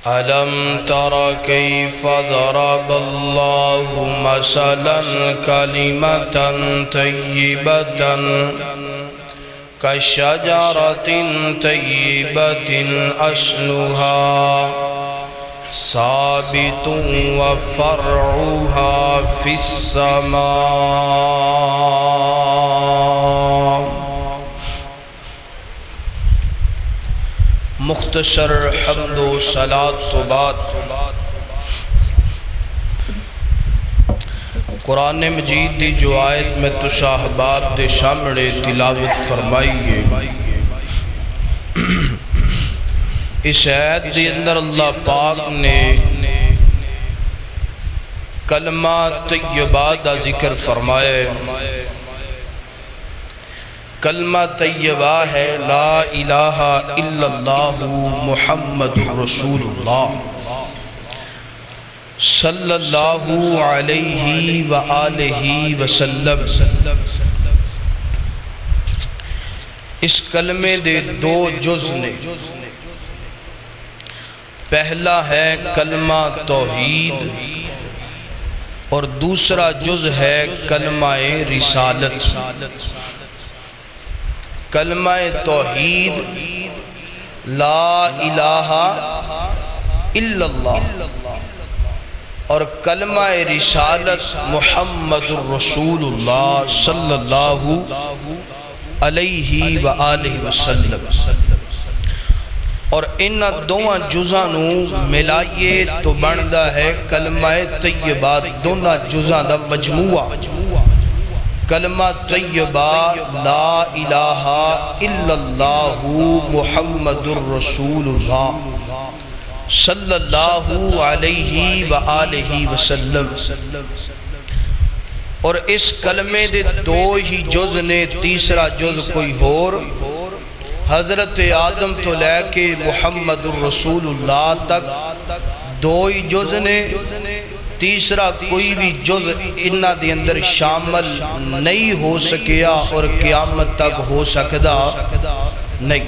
ألم تر كيف ضرب الله مثلا كلمة طيبة كشجرة طيبة أصلها ثابت وفرعها في السماء۔ مختصر حمد و صلاۃ و بعد قرآن مجید دی جو آیت میں تسا احباب دے سامنے تلاوت فرمائیے، اس آیت دے اندر اللہ پاک نے کلمہ طیبہ دا ذکر فرمایا۔ کلمہ طیبہ ہے لا الہ الا اللہ محمد رسول اللہ صلی اللہ علیہ وآلہ وسلم۔ اس کلمے دے دو جز نے، پہلا ہے کلمہ توحید اور دوسرا جز ہے کلمہ رسالت۔ کلمہ توحید لا الہ الا اللہ اور کلمہ رسالت محمد الرسول اللہ صلی اللہ علیہ وآلہ وسلم، اور ان دونوں جزاں نو ملائیے تو بندا ہے کلمہ طیبہ، دونوں جزاں دا مجموعہ۔ کلمہ طیبہ لا الہ الا اللہ محمد الرسول اللہ صلی اللہ علیہ وآلہ وسلم، اور اس کلمے دے دو ہی جز نے، تیسرا جز کوئی اور حضرت آدم تو لے کے محمد الرسول اللہ تک دو ہی جز نے، تیسرا کوئی بھی جز انہ دے اندر شامل نہیں ہو سکیا اور قیامت تک ہو سکدا نہیں۔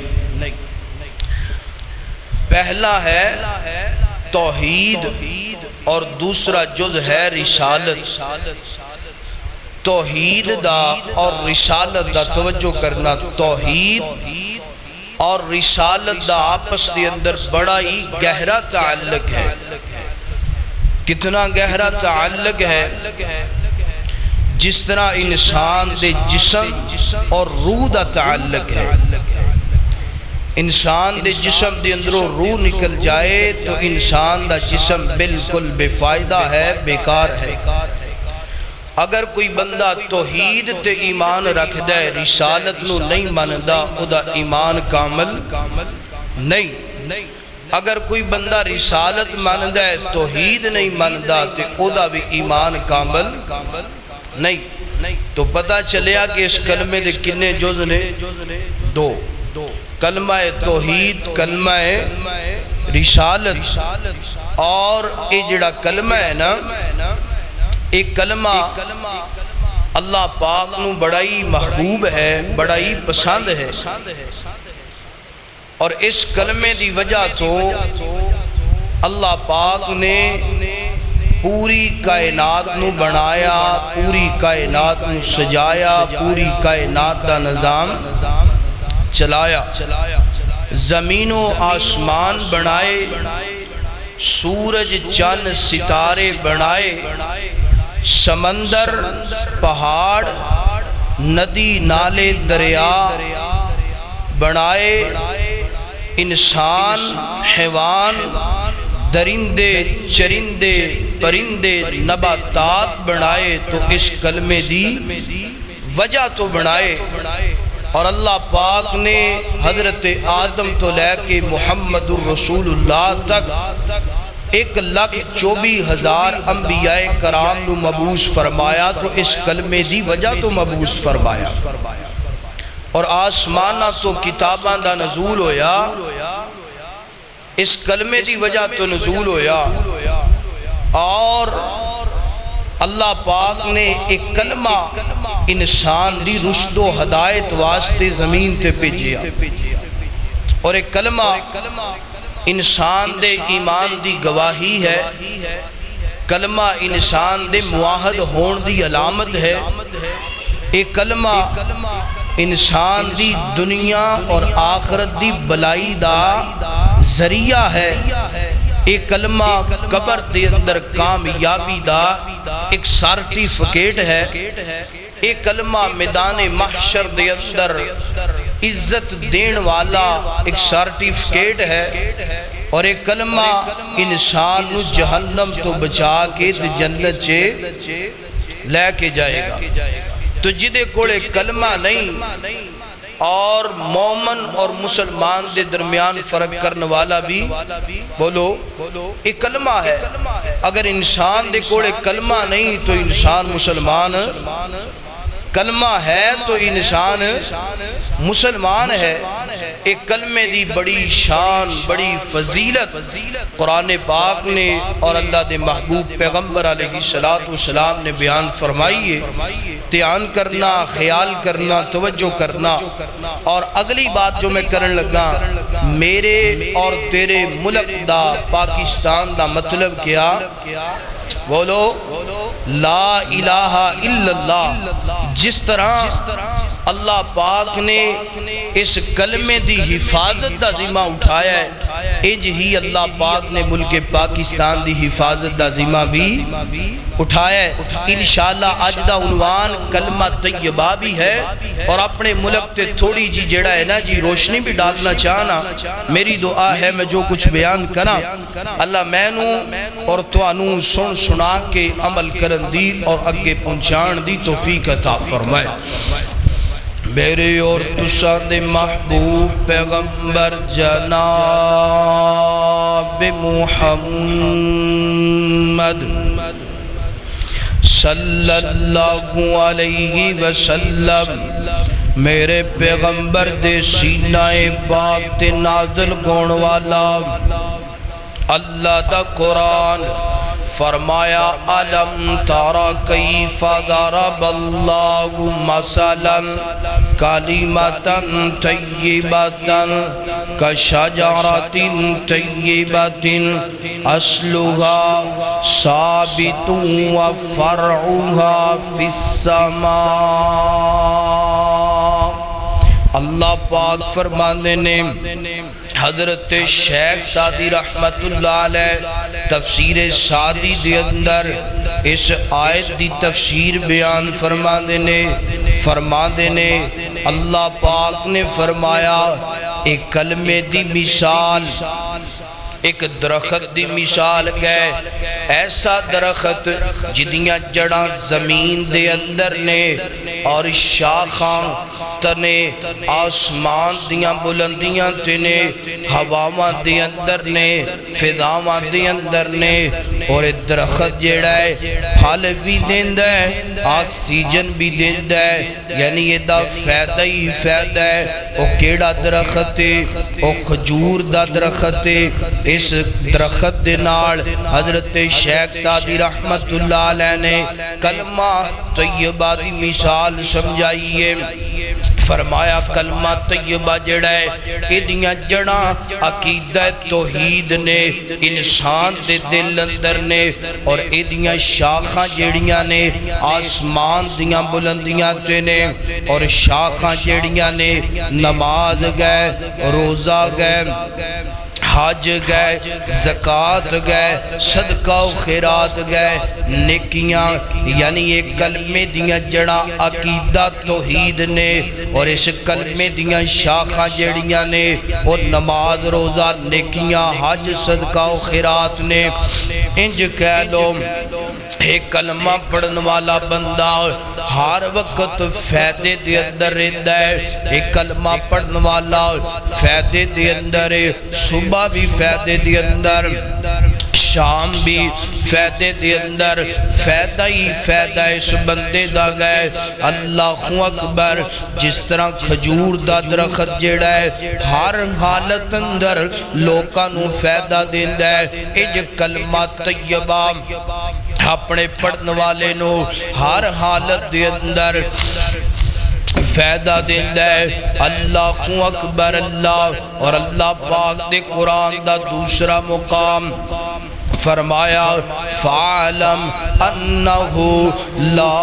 پہلا ہے توحید اور دوسرا جز ہے رسالت۔ توحید دا اور رسالت دا توجہ کرنا، توحید اور رسالت دا آپس دے اندر بڑا ہی گہرا تعلق ہے۔ کتنا گہرا تعلق ہے؟ جس طرح انسان دے جسم اور روح دا تعلق ہے۔ انسان دے جسم دے اندروں روح نکل جائے تو انسان دا جسم بالکل بے فائدہ ہے، بیکار ہے۔ اگر کوئی بندہ توحید تے ایمان رکھ دے، رسالت نو نہیں ماندا، او دا ایمان کامل نہیں۔ اگر کوئی بندہ رسالت ماندا ہے توحید نہیں ماندا تے او دا بھی ایمان کامل نہیں۔ تو پتہ چلیا کہ اس کلمے دے کنے جز نے؟ دو، کلمہ توحید، کلمہ رسالت۔ اور یہ جڑا کلمہ ہے نا، ایک کلمہ اللہ پاک نو بڑا ہی محبوب ہے، بڑا ہی پسند ہے، اور اس کلمے دی وجہ تو اللہ پاک نے پوری کائنات نو بنایا، پوری کائنات نو سجایا، پوری کائنات دا نظام چلایا، زمین و آسمان بنائے، سورج چاند ستارے بنائے، سمندر پہاڑ ندی نالے دریا بنائے، انسان حیوان درندے چرندے پرندے نباتات بنائے، تو اس کلمے دی وجہ تو بنائے۔ اور اللہ پاک نے حضرت آدم تو لے کے محمد الرسول اللہ تک 1,24,000 انبیاء کرام نو مبعوث فرمایا، تو اس کلمے دی وجہ تو مبعوث فرمایا۔ اور آسمانہ تو کتاباں دا نزول ہویا، اس کلمے دی وجہ تو نزول ہویا۔ اور اللہ پاک نے ایک کلمہ انسان دی رشد و ہدایت واسطے زمین تے بھیجیا، اور ایک کلمہ انسان دے ایمان دی گواہی ہے، کلمہ انسان دے معاہد ہون دی علامت ہے، ایک کلمہ انسان دی دنیا اور آخرت دی بلائی دا ذریعہ ہے، ایک کلمہ قبر دے اندر کامیابی دا ایک سرٹیفکیٹ ہے، ایک کلمہ میدان محشر دے اندر عزت دین والا ایک سرٹیفکیٹ ہے، اور ایک کلمہ انسان نو جہنم تو بچا کے جنت چے لے کے جائے گا۔ تو جدے کوڑے کلمہ نہیں اور مومن اور مسلمان دے درمیان فرق کرنے والا بھی بولو ایک کلمہ ہے۔ اگر انسان دے کوڑے کلمہ نہیں تو انسان مسلمان، کلمہ ہے تو انسان مسلمان ہے۔ ایک کلمے دی بڑی شان، بڑی فضیلت قرآن پاک نے اور اللہ دے محبوب پیغمبر علیہ السلام نے بیان فرمائی ہے۔ دھیان کرنا، خیال کرنا، توجہ کرنا۔ اور اگلی بات جو میں کرن لگا، میرے اور تیرے ملک دا پاکستان دا مطلب کیا؟ بولو لا الہ الا اللہ۔ جس طرح اللہ پاک نے اس کلمے دی حفاظت دا ذمہ اٹھایا ہے، انج ہی اللہ پاک نے ملک پاکستان دی حفاظت دا ذمہ بھی اٹھایا ہے۔ انشاءاللہ آج دا عنوان کلمہ طیبہ بھی ہے، اور اپنے ملک تے تھوڑی جی جڑا ہے نا جی روشنی بھی ڈالنا چاہنا۔ میری دعا ہے میں جو کچھ بیان کرنا اللہ میں نو اور توانو سن سنا کے عمل کرن دی اور اگے پہنچان دی توفیق عطا فرمائے۔ میرے اور تساں دے محبوب پیغمبر جناب محمد صلی اللہ علیہ وسلم، میرے پیغمبر دے سینہ پاک تے نازل ہون والا اللہ دا قرآن فرمایا علم تارا کیف ضرب اللہ مثلا کلمۃ طیبۃ کشجرۃ طیبۃ اصلها ثابت وفرعها فی السماء۔ اللہ پاک فرمانے نے حضرت شیخ سعدی رحمت اللہ علیہ تفسیر سعدی دے اندر اس آیت دی تفسیر بیان فرما دینے اللہ پاک نے فرمایا ایک کلمے دی مثال، ایک درخت دی مثال گئے، ایسا درخت جدیاں جڑاں زمین دے اندر نے اور شاخاں تنے آسمان دیاں بلندیاں تنے ہواواں دے اندر نے فضاواں دے اندر نے، اور درخت جڑا ہے پھل بھی دیندہ ہے آکسیجن بھی دیندہ ہے، یعنی یہ دا فائدہ ہی فائدہ ہے۔ او کیڑا درخت ہے؟ او خجور دا درخت ہے۔ اس درخت دے نال حضرت شیخ سعدی رحمت اللہ علیہ نے کلمہ طیبہ دی مثال سمجھائیے۔ فرمایا کلمہ طیبہ جڑا ہے ایدیاں جڑاں عقیدہ توحید نے انسان دے دل اندر نے، اور ایدیاں شاخاں جڑیاں نے آسمان دیاں بلندیاں تے نے، اور شاخاں جڑیاں نے نماز گئے، روزہ گئے، حج گئے، زکاة گئے، صدقہ و خیرات گئے، نیکیاں، یعنی ایک کلمے دیاں جڑا عقیدہ توحید نے، اور اس کلمے دیاں شاخاں جڑیاں نے اور نماز روزہ نیکیاں حج صدقہ و خیرات نے۔ انج کہہ لو ایک کلمہ پڑھن والا بندہ ہر وقت فائدے دے اندر رہتا ہے، ایک کلمہ پڑھن والا فائدے دے اندر ہے، صبح بھی فائدے دے اندر، شام بھی فائدے دے اندر، فائدہ ہی فائدہ اس بندے دا گئے۔ اللہ اکبر۔ جس طرح کھجور دا درخت جڑا ہے ہر حالت اندر لوکاں نو فائدہ دیندا ہے، اج کلمہ طیبہ اپنے پڑھن والے نو ہر حالت دے اندر فائدہ دیندہ ہے۔ اللہ اکبر اللہ۔ اور اللہ پاک نے قرآن دا دوسرا مقام فرمایا فَعَلَمْ أَنَّهُ لَا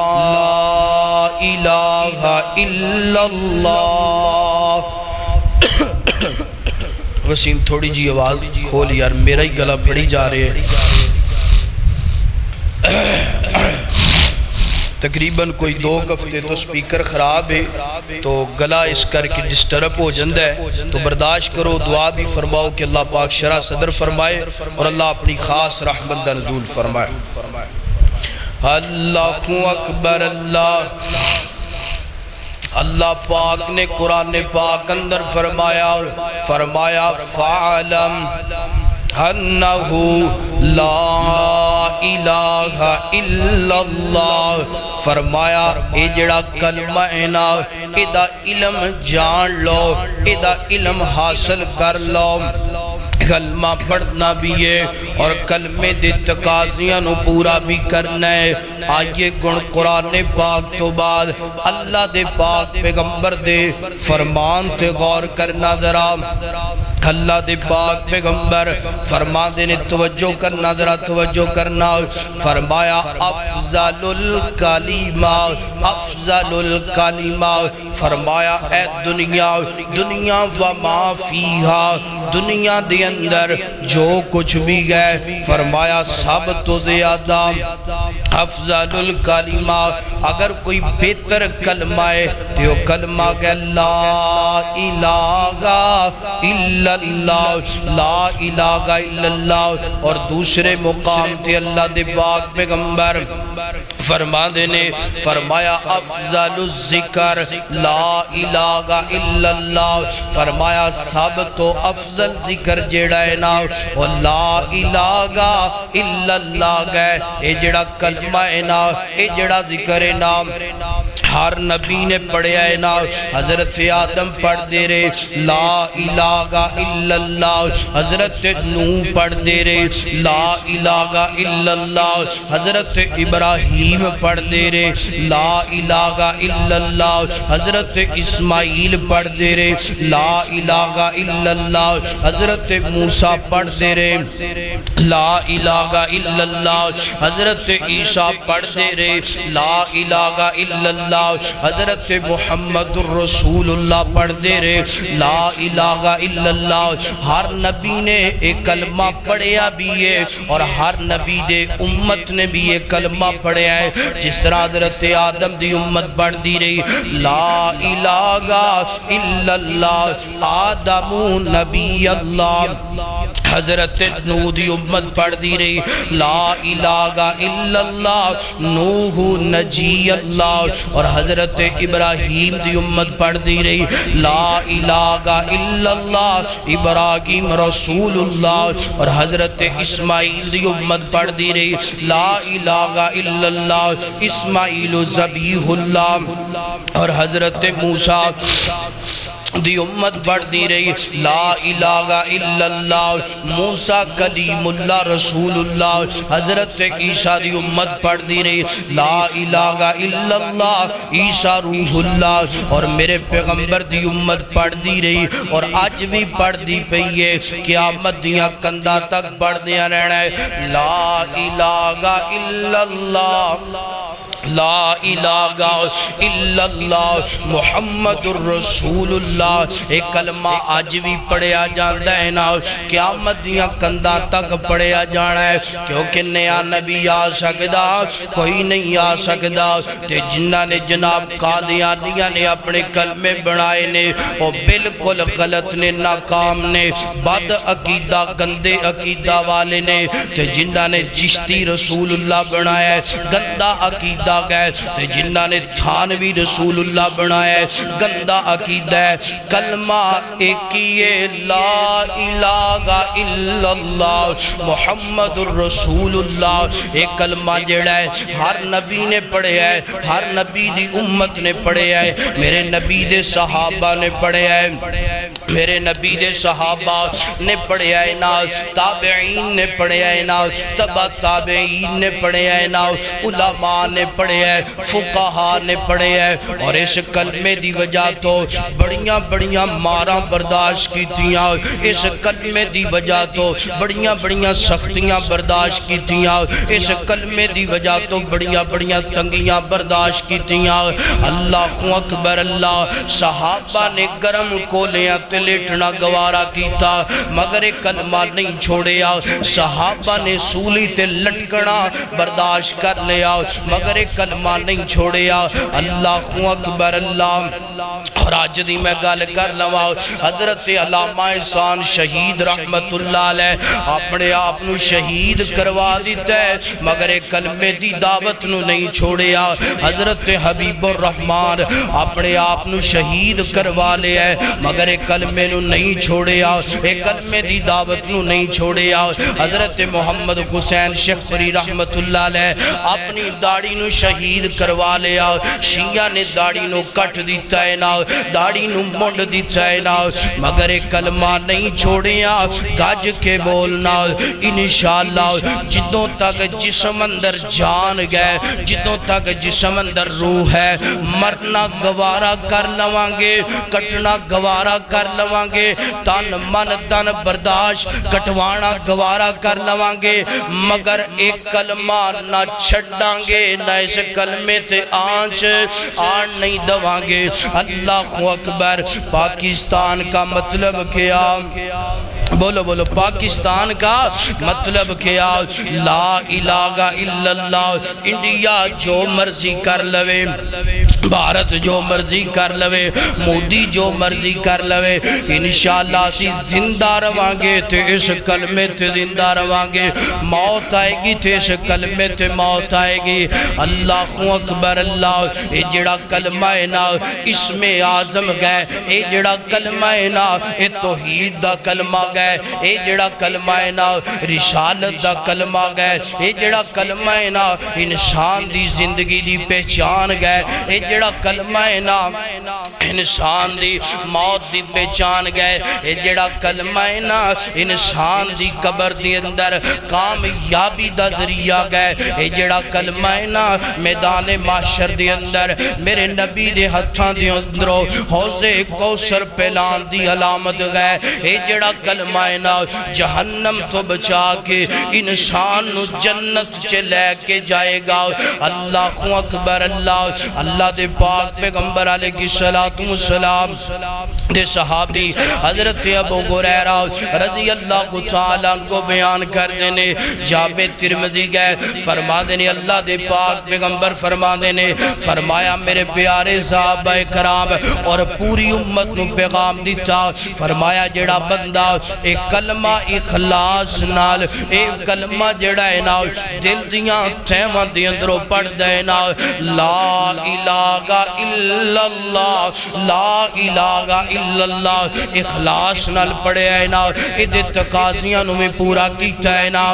إِلَٰهَ إِلَّا اللَّهِ۔ وسیم تھوڑی جی آواز کھول یار، میرا ہی گلا پھڑی جا رہے ہیں۔ تقریباً کوئی 2 ہفتے تو سپیکر خراب ہے تو گلا اس کر کے ڈسٹرب ہو جاندہ ہے، تو برداشت کرو، دعا بھی فرماؤ کہ اللہ پاک شرح صدر فرمائے اور اللہ اپنی خاص رحمت دا نزول فرمائے۔ اللہ اکبر اللہ۔ اللہ پاک نے قرآن پاک اندر فرمایا فَعَلَمْ أَنَّهُ لَا إِلَٰهَ إِلَّا اللَّهِ۔ فرمایا اے جڑا کلمہ ہے نا، ایدہ علم جان لو، ایدہ علم حاصل کر لو۔ کلمہ پڑھنا بھی ہے اور کلمے دے تقاضیاں نو پورا بھی کرنا ہے۔ آئیے گن قرآن پاک تو بعد اللہ دے پاک پیغمبر دے فرمان تے غور کرنا ذرا۔ اللہ دے پاک پیغمبر فرماندے نے توجہ کرنا ذرا، توجہ کرنا۔ فرمایا افضل الکلمہ، افضل الکلمہ۔ فرمایا اے دنیا وما فیہا، دنیا دے اندر جو کچھ بھی گئے، فرمایا سب تو زیادہ افضل الکلمہ۔ اگر کوئی بہتر کلمہ ہے تو وہ کلمہ کہ لا الہ الا اللہ، لا الہ الا اللہ۔ اور دوسرے مقام تے اللہ دے پاک پیغمبر فرماندے نے فرمایا افضل الذکر لا الہ الا اللہ۔ فرمایا سب تو افضل ذکر جیڑا ہے نا وہ لا الہ الا اللہ ہے۔ اے جڑا کلمہ ہے نا، اے جڑا ذکر ہے نا، ہر نبی نے پڑھیا ہے نا۔ حضرت آدم پڑھ دے رہے لا الہ الا اللہ، حضرت نوح پڑھ دے رہے لا الہ الا اللہ، حضرت ابراہیم پڑھ دے رہے لا الہ الا اللہ، حضرت اسماعیل پڑھ دے رہے لا الہ الا اللہ، حضرت موسیٰ پڑھ دے رہے لا الہ الا اللہ، حضرت عیسیٰ پڑھ دے رہے لا الہ الا اللہ، حضرت محمد الرسول اللہ پڑھ دے رہے لا الہ الا اللہ۔ ہر نبی نے ایک کلمہ پڑھیا بھی ہے اور ہر نبی دے امت نے بھی ایک کلمہ پڑھیا ہے۔ جس طرح حضرت آدم دی امت پڑھ دی رہی لا الہ الا اللہ، آدم نبی اللہ۔ حضرت نوح دی امت پڑھ دی رہی لا الہ الا اللہ، نوح نجی اللہ۔ اور حضرت ابراہیم دی امت پڑھ دی رہی لا الہ الا اللہ، ابراہیم رسول اللہ۔ اور حضرت اسماعیل دی امت پڑھ دی رہی لا الہ الا اللہ، اسماعیل ذبیح اللہ۔ اور حضرت موسیٰ دی امت پڑھ دی رہی لا الہ الا اللہ، موسیٰ کلیم اللہ رسول اللہ۔ حضرت عیسیٰ دی امت پڑھ دی رہی لا الہ الا اللہ، عیسیٰ روح اللہ۔ اور میرے پیغمبر دی امت پڑھ دی رہی اور آج بھی پڑھ دی پئی ہے، قیامت دیاں کندہ تک پڑھ دیا رہنا ہے لا الہ الا اللہ، لا الہ الا اللہ، محمد الرسول اللہ۔ ایک کلمہ آج بھی پڑھیا جاندہ ہے نا، قیامت دیاں کندہ تک پڑھیا جانا ہے، کیونکہ نیا نبی آ سکدا کوئی نہیں آ سکدا۔ تے جنہ نے جناب قادیانیہ نے اپنے کلمے بنائے نے وہ بالکل غلط نے، ناکام نے، بد عقیدہ گندے عقیدہ والے نے۔ تے جنہ نے چشتی رسول اللہ بنایا ہے گندہ عقیدہ ہے، تے جنہ نے تھانوی رسول اللہ بنایا ہے گندہ عقیدہ ہے۔ کلمہ ایک ہی ہے لا الہ الا اللہ، محمد الرسول اللہ۔ ایک کلمہ جڑا ہے ہر نبی نے پڑھیا ہے، ہر نبی دی امت نے پڑھیا ہے، میرے نبی دے صحابہ نے پڑھیا ہے۔ میرے نبی دے صحابہ نے پڑھے آئے نال، تابعین نے پڑھے آئے نال، تبع تابعین نے پڑھے آئے نال، علماء نے پڑھے آئے، فقہاء نے پڑھے آئے، اور اس کلمے دی وجہ تو بڑیاں بڑیاں ماراں برداشت کی تیاں، اس کلمے دی وجہ تو بڑیاں بڑیاں سختیاں برداشت کی تیاں، اس کلمے دی وجہ تو بڑیاں بڑیاں تنگیاں برداشت کی تیاں۔ اللہ اکبر اللہ، صحابہ نے گرم کولیاں تے لیٹنا گوارا کیتا مگر ایک کلمہ نہیں چھوڑیا، صحابہ نے سولی تے لٹکنا برداشت کر لیا مگر ایک کلمہ نہیں چھوڑیا۔ اللہ اکبر اللہ۔ اور آج دی میں گل کر لوا، حضرت علامہ احسان شہید رحمت اللہ علیہ اپنے آپ نو شہید کروا دیتا ہے مگر ایک کلمے دی دعوت نو نہیں چھوڑیا۔ حضرت حبیب الرحمن اپنے آپ نو شہید کروا لیا ہے مگر ایک کلمے نو نہیں چھوڑیا، ایک کلمے دی دعوت نو نہیں چھوڑیا۔ حضرت محمد حسین شیخری رحمت اللہ علیہ اپنی داڑھی نو شہید کروا لیا، شیعہ نے داڑھی نو کٹ دیتا ہے نا، داڑھی نو منڈ دیتا ہے نا مگر ایک کلمہ نہیں چھوڑیا۔ گاج کے بولنا انشاءاللہ جدوں تک جسم اندر جان گئے، جدوں تک جسم اندر روح ہے، مرنا گوارا کر لوانگے، کٹنا گوارا کر لوانگے، تن من تن برداشت کٹوانا گوارا کر لوانگے مگر ایک کلمہ نہ چھڑانگے، نہ اس کلمے تے آنچ نہیں دوانگے۔ اللہ اکبر۔ پاکستان کا مطلب کیا؟ بولو بولو، پاکستان کا مطلب کیا؟ لا الہ الا اللہ۔ انڈیا جو مرضی کر لوے، بھارت جو مرضی کر لوے، مودی جو مرضی کر لوے، انشاءاللہ اسی زندہ روانگے تے اس کلمے تے زندہ روانگے، موت آئے گی تے اس کلمے تے موت آئے گی۔ اللہ اکبر اللہ۔ اے جڑا کلمہ ہے نا اسم اعظم گئے، اے جڑا کلمہ ہے نا اے توحید دا کلمہ گئے، اے جڑا کلمہ ہے نا رسالت دا کلمہ گئے، اے جڑا کلمہ ہے نا انسان دی زندگی دی پہچان گئے، اے جڑا کلمہ ہے نا انسان دی موت دی پہچان گئے، اے جڑا کلمہ ہے نا انسان دی قبر دی اندر کامیابی دا ذریعہ گئے، اے جڑا کلمہ ہے نا میدان محشر دی اندر میرے نبی دے ہتھاں دی اندروں حوض کوثر پہلان دی علامت گئے، اے جڑا کلمہ ہے نا جہنم تو بچا کے انسان نو جنت چے لے کے جائے گا۔ اللہ اکبر اللہ۔ اللہ دے پاک پیغمبر علیہ السلام دے صحابی حضرت ابو ہریرہ رضی اللہ تعالیٰ کو بیان کر دینے، جامع ترمذی گئے، فرما دینے اللہ دے پاک پیغمبر فرما دینے، فرمایا میرے پیارے صحابہ کرام اور پوری امت نو پیغام دیتا، فرمایا جڑا بندہ ایک کلمہ اخلاص نال، ایک کلمہ جڑا ہے نا دل دیاں تھیواں دی اندروں پڑھ دے نا، لا الہ الا اللہ، لا الہ الا اللہ، اخلاص نال پڑھے ہے نا، ادھے تقاضیاں نو میں پورا کیتا ہے نا۔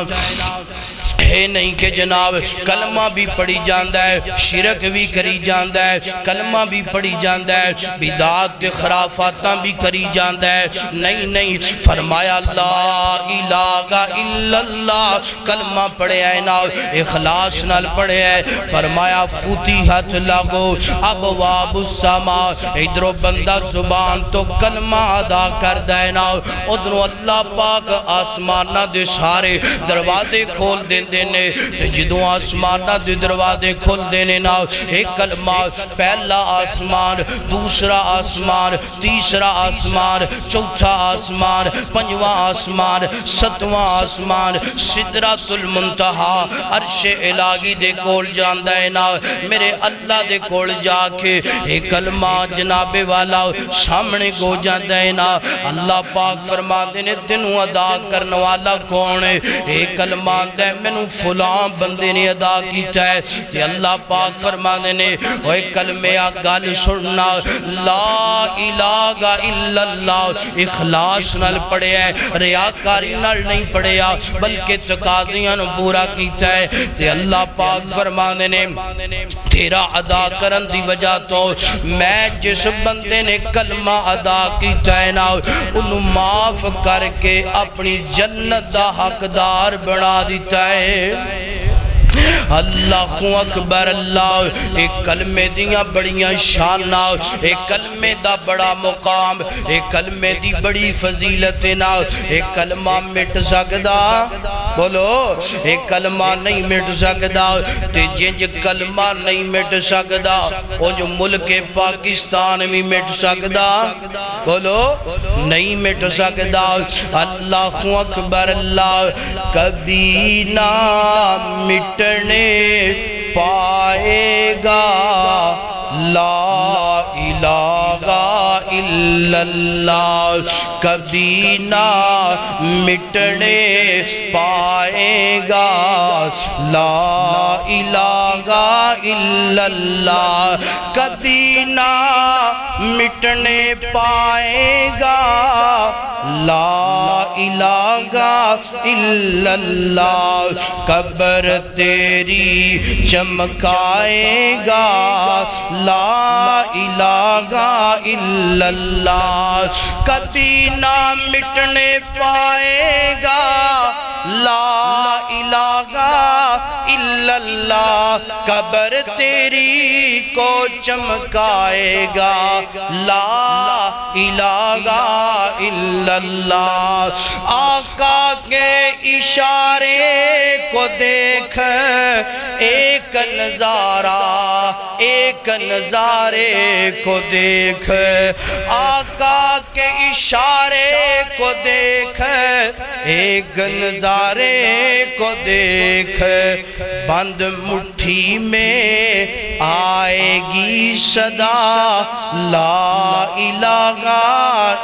ہے نہیں کہ جناب کلمہ بھی پڑھی جاندہ ہے، شرک بھی کری جاندہ ہے، کلمہ بھی پڑھی جاندہ ہے، بدعات کے خرافاتاں بھی کری جاندہ ہے، نہیں فرمایا لا الہ الا اللہ، کلمہ پڑھے ہے نا اخلاص نال پڑھے ہے، فرمایا فتحت لہو ابواب السماء، ادھرو بندہ زبان تو کلمہ ادا کر دے نا، ادھرو اللہ پاک آسمانہ دے سارے دروازے کھول دیں دینے، جدوں آسمانہ دے دروازے کھول دینے نا، ایک کلمہ پہلا آسمان، دوسرا آسمان، تیسرا آسمان، چوتھا آسمان، پنجواں آسمان، ستواں آسمان، سدرۃ المنتہا، عرش الہی دے کول جاندہ ہے نا، میرے اللہ دے کول جا کے ایک کلمہ جناب والا سامنے گو جاندہ ہے نا، اللہ پاک فرما دینے تینوں ادا کرنے والا کون ہے، ایک کلمہ دے مینوں فلاں بندے نے ادا کیتا ہے، تے اللہ پاک فرما دینے اوہ کلمہ گل سننا، لا الہ الا اللہ، اخلاص نال پڑھے ہے، ریاکاری نال نہیں پڑھیا بلکہ تقاضیاں نو پورا کیتا ہے تے اللہ پاک فرمانے نے تیرا ادا کرن دی وجہ تو میں جس بندے نے کلمہ ادا کیتا ہے نا انہوں معاف کر کے اپنی جنت دا حقدار بنا دیتا ہے اللہ اکبر اللہ ایک کلمے دیاں بڑیاں شانہ ایک کلمے دا بڑا مقام ایک کلمے دی بڑی فضیلت نا ایک کلمہ مٹ سکدا بولو ایک کلمہ نہیں مٹ سکدا تے جنج کلمہ نہیں مٹ سکدا وہ جو ملک پاکستان بھی مٹ سکدا بولو نہیں مٹ سکدا اللہ اکبر اللہ کبھی نہ مٹنے پائے گا لا الہ الا اللہ کبھی نہ مٹنے پائے گا لا الہ الا اللہ کبھی نہ مٹنے پائے گا لا الہ الا اللہ قبر تیری چمکائے گا لا الہ الا اللہ کبھی نہ مٹنے پائے گا لا الہ الا اللہ قبر تیری کو چمکائے گا لا الہ الا اللہ آقا کے اشارے کو دیکھ ایک نظارے کو دیکھ آقا کے اشارے کو دیکھ ایک نظارے کو دیکھ بند مٹھی میں آئے گی صدا لا الہ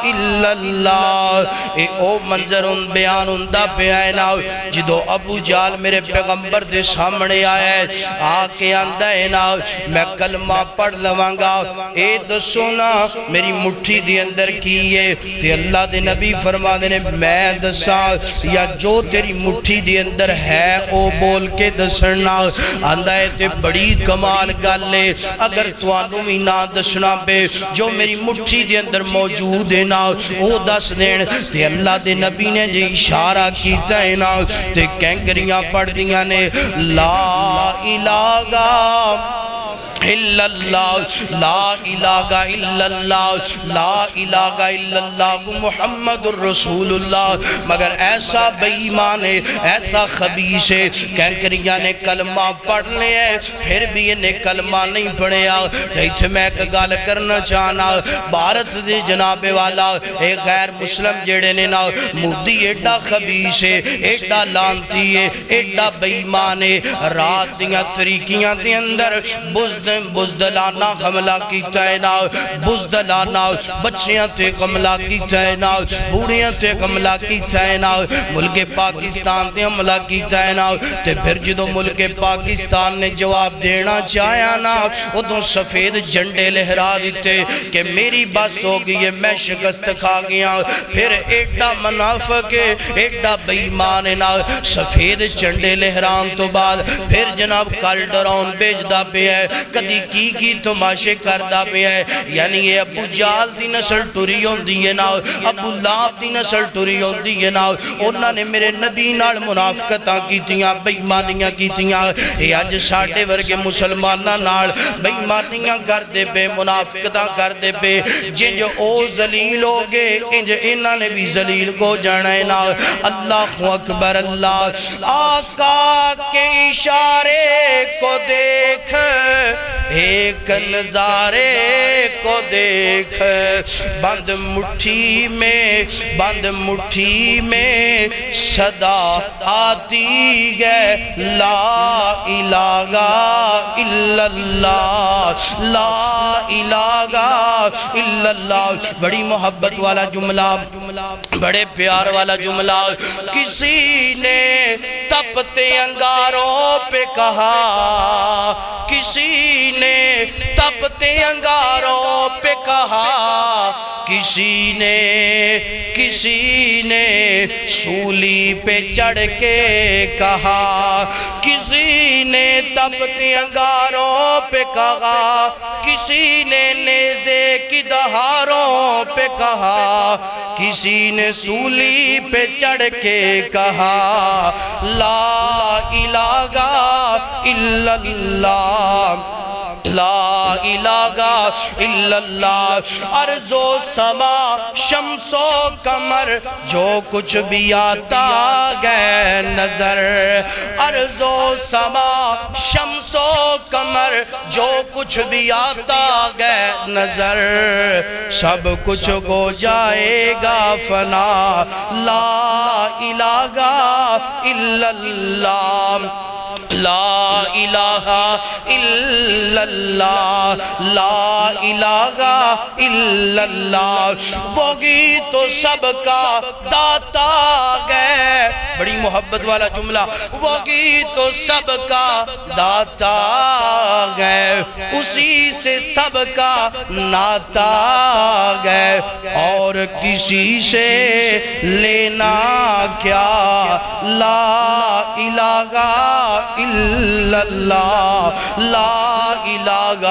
الا اللہ اے او منظر ان بیان اندہ پہ آئے نا جدو ابو جال میرے پیغمبر دے سامنے آئے آکے آندہ ہے نا میں کلمہ پڑھ لوانگا اے دسونا میری مٹھی دی اندر کیے تے اللہ دے نبی فرما دینے میں دسا یا جو تیری مٹھی دی اندر ہے او بول کے دسنا آندہ ہے تے بڑی کمال گالے اگر توانو ہی نہ دسنا پہ جو میری مٹھی دی اندر موجود ہے نا او دس دین تے اللہ دے نبی نے جے اشارہ کیتا ہے نا تے کینکریاں پڑھ دیاں نے لا الہ الا اللہ لا الہ الا اللہ لا الہ الا اللہ محمد الرسول اللہ مگر ایسا بے ایمان ہے ایسا خبیث ہے کینکریاں نے کلمہ پڑھ لیا ہے پھر بھی انہیں کلمہ نہیں پڑھیا ایتھے میں ایک گال کرنا چاہنا بھارت دے جناب والا ایک غیر مسلم جڑے نے نا مودی ایڈا خبیث ہے ایڈا لانتی ہے ایڈا بے ایمان ہے رات دیاں طریقیاں دے اندر بزدلانہ حملہ کیتا ہے نا بزدلانہ بچیاں تے حملہ کیتا ہے نا بوڑیاں تے حملہ کیتا ہے نا ملک پاکستان تے حملہ کیتا ہے نا تے پھر جدو ملک پاکستان نے جواب دینا چاہیا نا ادھوں سفید جھنڈے لہرا دیتے کہ میری بس ہو گئی ہے میں شکست کھا گیا پھر ایڈا منافق ایڈا بے ایمان نا سفید جھنڈے لہران تو بعد پھر جناب کل ڈرون بیجدا پہ ہے کدی کی تماشے کردہ پہ ہے یعنی یہ ابو جال دی نسل ٹوری ہوں دیئے نا ابو لاب دی نسل ٹوری ہوں دیئے نا انہوں نے میرے نبی نال منافقتاں کیتیاں بیمانیاں کیتیاں یہ آج ساڑھے ورگے مسلمانہ نال بیمانیاں کر دے پہ منافقتاں کر دے پہ جن جو او ذلیل ہو گے انہوں نے بھی ذلیل کو جانا ہے نا اللہ اکبر اللہ آقا کے اشارے کو دیکھ ایک نظارے کو دیکھ بند مٹھی میں صدا آتی ہے لا الہ الا اللہ لا الہ الا اللہ بڑی محبت والا جملہ بڑے پیار والا جملہ کسی نے تپتے انگاروں پہ کہا کسی نے تپتے انگاروں پہ کہا کسی نے سولی پہ چڑھ کے کہا، کسی نے تپتی انگاروں پہ کہا، کسی نے نیزے کی دہاروں پہ کہا، کسی نے سولی پہ چڑھ کے کہا لا الہ الا اللہ، لا الہ الا اللہ۔ ارض و سما شمس و قمر جو کچھ بھی آتا گئے نظر، ارض و سما شمس و قمر جو کچھ بھی آتا گئے نظر، سب کچھ ہو جائے گا فنا، لا الہ الا اللہ، لا الہ الا اللہ، لا الہ الا اللہ۔ وہی تو سب کا داتا گئے، بڑی محبت والا جملہ، وہی تو سب کا داتا گئے، اسی سے سب کا ناتا گئے، اور کسی سے لینا کیا، لا الہ الا اللہ، لا الہ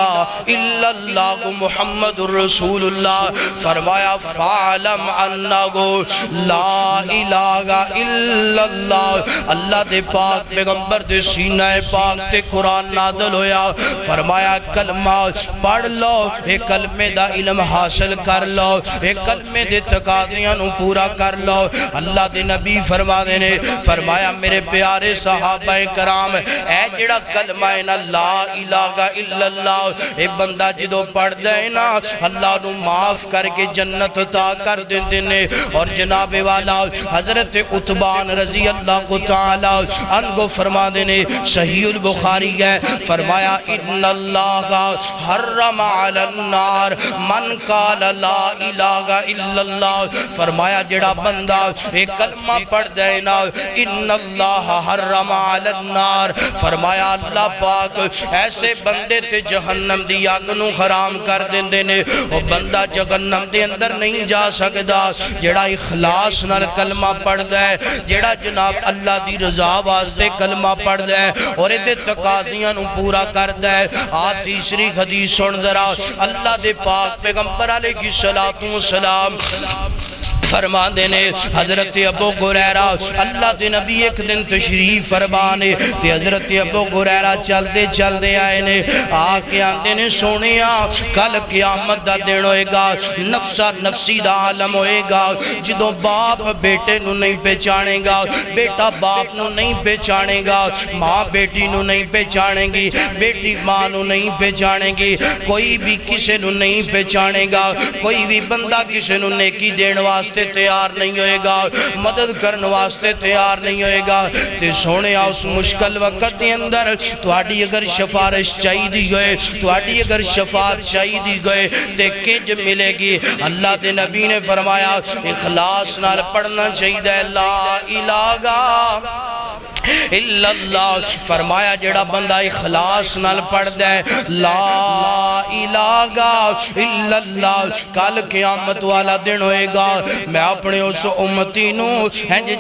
الا اللہ محمد الرسول اللہ۔ فرمایا فعلم انہو لا الہ الا اللہ۔ اللہ دے پاک پیغمبر دے سینہ پاک تے قرآن نازل ہویا، فرمایا کلمہ پڑھ لو، ایک کلمے دا علم حاصل کر لو، ایک کلمے دے تقاضیاں نو پورا کر لو۔ اللہ دے نبی فرما دینے، فرمایا میرے پیارے صحابہ کرام، اے جڑا کلمہ ہے نا لا الہ الا اللہ، اے بندہ جدو پڑھ دے نا اللہ نو معاف کر کے جنت عطا کر دینے۔ اور جناب والا حضرت عتبان رضی اللہ تعالی عنہ فرما دینے، صحیح البخاری ہے، فرمایا ان اللہ حرم علی النار من قال لا الہ الا اللہ۔ فرمایا جڑا بندہ ایک کلمہ پڑھ دے نا ان اللہ حرم علی النار، فرمایا اللہ پاک ایسے بندے تے جہنم دی آگ نو حرام کر دیندے نے، وہ بندہ جہنم دے اندر نہیں جا سکدا جڑا اخلاص نال کلمہ پڑھ دے، جڑا جناب اللہ دی رضا واسطے کلمہ پڑھ دے اور دے تقاضیاں نو پورا کر دے۔ تیسری حدیث سن ذرا، اللہ دے پاک پیغمبر علیہ السلام فرما دینے، حضرت ابو ہریرہ اللہ دے نبی ایک دن تشریف فرمانے تے حضرت ابو ہریرہ چل دے آئے نے، آکے آندے نے سونیا کل قیامت دا دن ہوئے گا، نفسا نفسی دا عالم ہوئے گا، جدو باپ بیٹے نو نہیں پہچانے گا، بیٹا باپ نو نہیں پہچانے گا، ماں بیٹی نو نہیں پہچانے گی، بیٹی ماں نو نہیں پہچانے گی، کوئی بھی کسے نو نہیں پہچانے گا، کوئی بھی بندہ کسے نو نیکی دین واسطے تیار نہیں ہوئے گا، مدد کرنے واسطے تیار نہیں ہوئے گا۔ تے سونے اس مشکل وقت کے اندر تواڈی اگر شفارش چاہی دی گئے، تواڈی اگر شفاعت چاہی دی گئے تے کنج ملے گی؟ اللہ دے نبی نے فرمایا اخلاص نال پڑھنا چاہی دے لا الہ الا اللہ۔ فرمایا جڑا بندہ اخلاص نال پڑھ دے لا الہ الا اللہ، کل قیامت والا دن ہوئے گا، میں اپنے اس امتی نو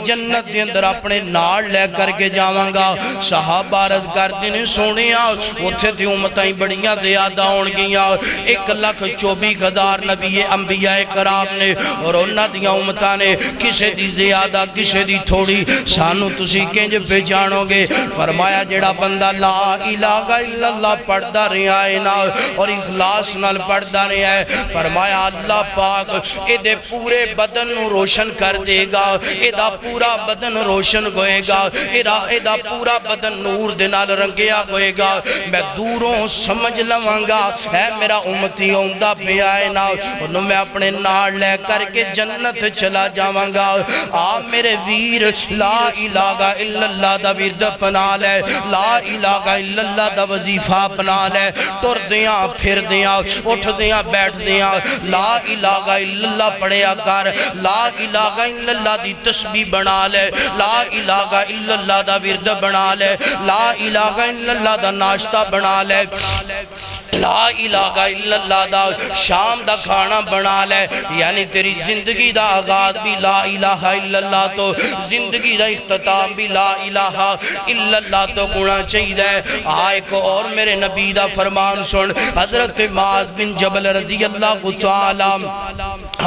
جنت دے اندر اپنے نال لے کر کے جاواں گا۔ صحابہ عرض کر دینے سونیا اتھے تے امتیں بڑیاں زیادہ ہون گیاں، 1,24,000 نبی انبیاء کرام نے اور انہاں دیاں امتاں نے، کسے دی زیادہ کسے دی تھوڑی، سانو تسی کنج پہچانو گے؟ فرمایا جڑا بندہ لا الہ الا اللہ پڑھدا رہا ہے نا اور اخلاص نال پڑھدا رہا ہے، فرمایا اللہ پاک اے دے پورے بدن نو روشن کر دے گا، اے دا پورا بدن روشن ہوئے گا، اے دا پورا بدن نور دے نال رنگیا ہوئے گا۔ میں دوروں سمجھ لواں گا اے میرا امتی اوندا پیا ہے نا، انہوں میں اپنے نال لے کر کے جنت چلا جاواں گا۔ میرے ویر لا الہ الا اللہ دا ورد اپنا لے، لا الہ الا اللہ دا وظیفہ اپنا لے، ٹر دیاں پھر دیاں اٹھ دیاں بیٹھ دیاں لا الہ الا اللہ پڑھیا کر، لا الہ الا اللہ دی تسبیح بنا لے، لا الہ الا اللہ دا ورد بنا لے، لا الہ الا اللہ دا ناشتہ بنا لے۔ لا الہ الا اللہ دا شام دا کھانا بنا لے، یعنی تیری زندگی دا آغاز بھی لا الہ الا اللہ تو، زندگی دا اختتام بھی لا الہ الا اللہ تو گنا چاہیے۔ آئے کو اور میرے نبی دا فرمان سن، حضرت معاذ بن جبل رضی اللہ تعالیٰ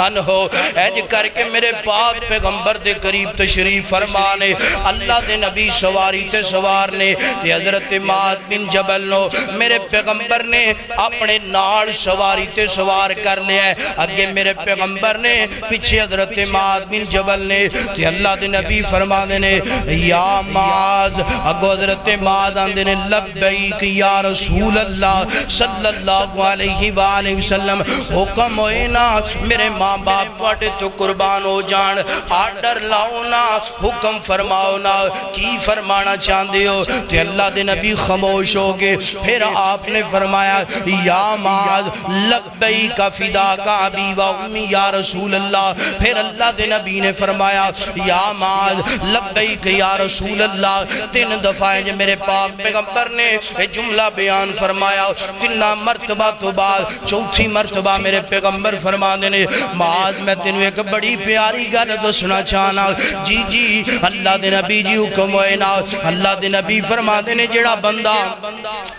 عنہ ایج کر کے میرے پاک پیغمبر دے قریب تشریف فرمانے، اللہ دے نبی سواری تے سوارنے، تے حضرت معاذ بن جبل نو میرے پیغمبر نے اپنے نال سواری تے سوار کر لیا ہے، اگے میرے پیغمبر نے پیچھے حضرت معاذ بن جبل نے، تے اللہ دے نبی فرمانے نے یا معاذ، اگو حضرت معاذ آندے نے لبیک یا رسول اللہ صلی اللہ علیہ وآلہ وسلم، حکم ہوئے نا میرے ماں باپ پاٹے تو قربان ہو جان، آرڈر لاؤ نا، حکم فرماؤ نا، کی فرمانا چاندے ہو؟ تے اللہ دے نبی خاموش ہو گئے، پھر آپ نے فرمایا یا معاذ لبیک فداک ابی و امی یا رسول اللہ، پھر اللہ دے نبی نے فرمایا یا معاذ لبیک یا رسول اللہ، 3 دفعہ میرے پاک پیغمبر نے جملہ بیان فرمایا، 3 مرتبہ تو بعد 4تھی مرتبہ میرے پیغمبر فرما دینے معاذ میں تینوں ایک بڑی پیاری گل دسنا چاہنا، جی جی اللہ دے نبی جی حکم ہوئے نا، اللہ دے نبی فرما دینے جڑا بندہ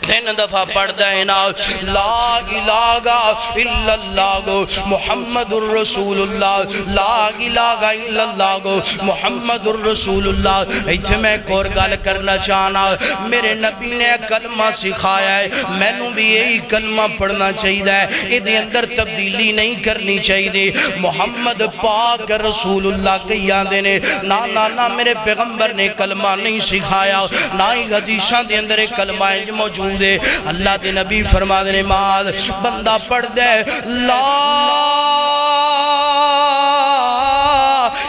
3 دفعہ پڑھ دے نا لا الہ الا اللہ محمد الرسول اللہ، لا الہ الا اللہ محمد الرسول اللہ، ایتھے میں ایک اور گل کرنا چاہنا، میرے نبی نے کلمہ سکھایا ہے، میں نوں بھی یہی کلمہ پڑھنا چاہیے، ادھے اندر تبدیلی نہیں کرنی چاہیے، محمد پاک رسول اللہ کہیا دینے، نا میرے پیغمبر نے کلمہ نہیں سکھایا، نہ ہی حدیثاں دے اندر ایک کلمہ موجود ہے، اللہ دے نبی فرما دینے معاذ بندہ پڑھ دے لا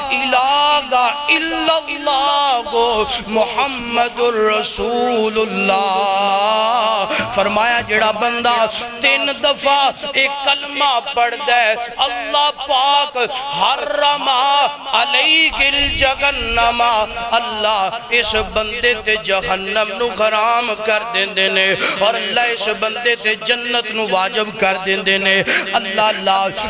الہ الا اللہ محمد الرسول اللہ، فرمایا جڑا بندہ 3 دفعہ ایک کلمہ پڑھ دے اللہ پاک حرم علیہ الجہنم، اللہ اس بندے تے جہنم نو حرام کر دیندے نے، اور اللہ اس بندے تے جنت نو واجب کر دیندے نے۔ اللہ